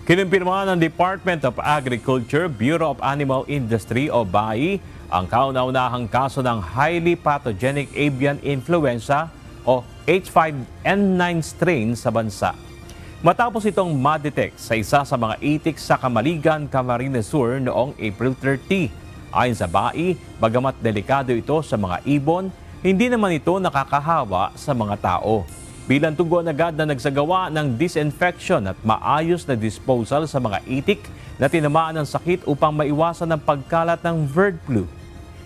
Kinumpirma ng Department of Agriculture, Bureau of Animal Industry o BAI ang kauna-unahang kaso ng highly pathogenic avian influenza o H5N9 strain sa bansa. Matapos itong ma-detect sa isa sa mga itik sa Camaligan, Camarines Sur noong April 30. Ayon sa BAI, bagamat delikado ito sa mga ibon, hindi naman ito nakakahawa sa mga tao. Bilang tugon agad na nagsagawa ng disinfection at maayos na disposal sa mga itik na tinamaan ng sakit upang maiwasan ang pagkalat ng bird flu.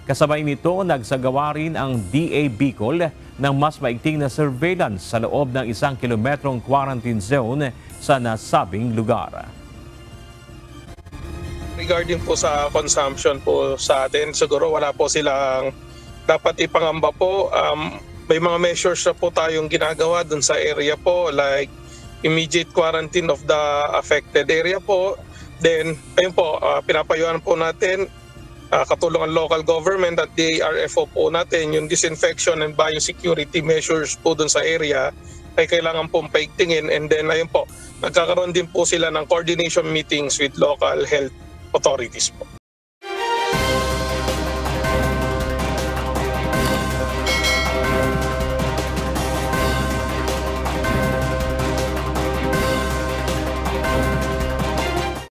Kasabay nito, nagsagawa rin ang DA Bicol ng mas maigting na surveillance sa loob ng 1 kilometrong quarantine zone sa nasabing lugar. Regarding po sa consumption po sa atin, siguro wala po silang dapat ipangamba po. May mga measures na po tayong ginagawa dun sa area po, like immediate quarantine of the affected area po. Then, ayun po, pinapayuhan po natin katulong ang local government at DARFO po natin yung disinfection and biosecurity measures po dun sa area ay kailangan pong paigtingin. And then, ayun po, nagkakaroon din po sila ng coordination meetings with local health authorities po.